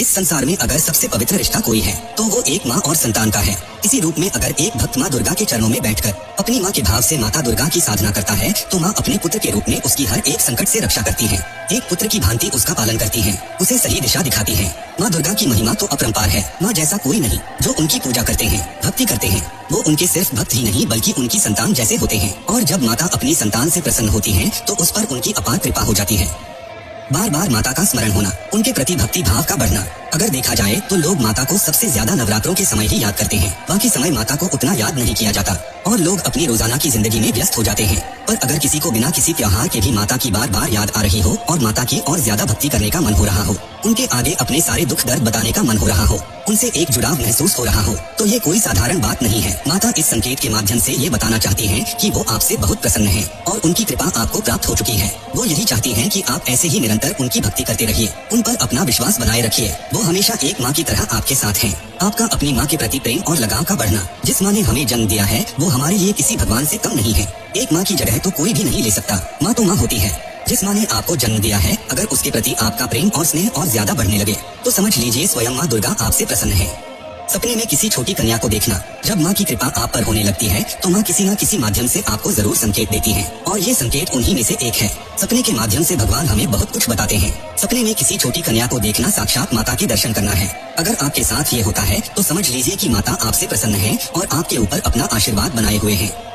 इस संसार में अगर सबसे पवित्र रिश्ता कोई है तो वो एक माँ और संतान का है। इसी रूप में अगर एक भक्त माँ दुर्गा के चरणों में बैठकर अपनी माँ के भाव से माता दुर्गा की साधना करता है तो माँ अपने पुत्र के रूप में उसकी हर एक संकट से रक्षा करती है। एक पुत्र की भांति उसका पालन करती है, उसे सही दिशा दिखाती है। माँ दुर्गा की महिमा तो अपरंपार है। माँ जैसा कोई नहीं। जो उनकी पूजा करते हैं, भक्ति करते हैं, वो उनके सिर्फ भक्त ही नहीं बल्कि उनकी संतान जैसे होते हैं। और जब माता अपनी संतान से प्रसन्न होती है तो उस पर उनकी अपार कृपा हो जाती है। बार बार माता का स्मरण होना, उनके प्रति भक्ति भाव का बढ़ना। अगर देखा जाए तो लोग माता को सबसे ज्यादा नवरात्रों के समय ही याद करते हैं। बाकी समय माता को उतना याद नहीं किया जाता और लोग अपनी रोजाना की जिंदगी में व्यस्त हो जाते हैं। पर अगर किसी को बिना किसी त्योहार के भी माता की बार बार याद आ रही हो और माता की और ज्यादा भक्ति करने का मन हो रहा हो, उनके आगे अपने सारे दुख दर्द बताने का मन हो रहा हो, उनसे एक जुड़ाव महसूस हो रहा हो, तो ये कोई साधारण बात नहीं है। माता इस संकेत के माध्यम से ये बताना चाहती हैं कि वो आपसे बहुत प्रसन्न है और उनकी कृपा आपको प्राप्त हो चुकी है। वो यही चाहती हैं कि आप ऐसे ही निरंतर उनकी भक्ति करते रहिए, उन पर अपना विश्वास बनाए रखिए। वो हमेशा एक माँ की तरह आपके साथ हैं। आपका अपनी माँ के प्रति प्रेम और लगाव का बढ़ना, जिस माँ ने हमें जन्म दिया है वो हमारे लिए किसी भगवान से कम नहीं है। एक माँ की जगह तो कोई भी नहीं ले सकता। माँ तो माँ होती है। जिस माँ ने आपको जन्म दिया है, अगर उसके प्रति आपका प्रेम और स्नेह और ज्यादा बढ़ने लगे तो समझ लीजिए स्वयं माँ दुर्गा आपसे प्रसन्न है। सपने में किसी छोटी कन्या को देखना, जब माँ की कृपा आप पर होने लगती है तो माँ किसी न किसी माध्यम से आपको जरूर संकेत देती है और ये संकेत उन्हीं में से एक है। सपने के माध्यम से भगवान हमें बहुत कुछ बताते हैं। सपने में किसी छोटी कन्या को देखना साक्षात माता के दर्शन करना है। अगर आपके साथ ये होता है तो समझ लीजिए कि माता आपसे प्रसन्न है और आपके ऊपर अपना आशीर्वाद बनाए हुए है।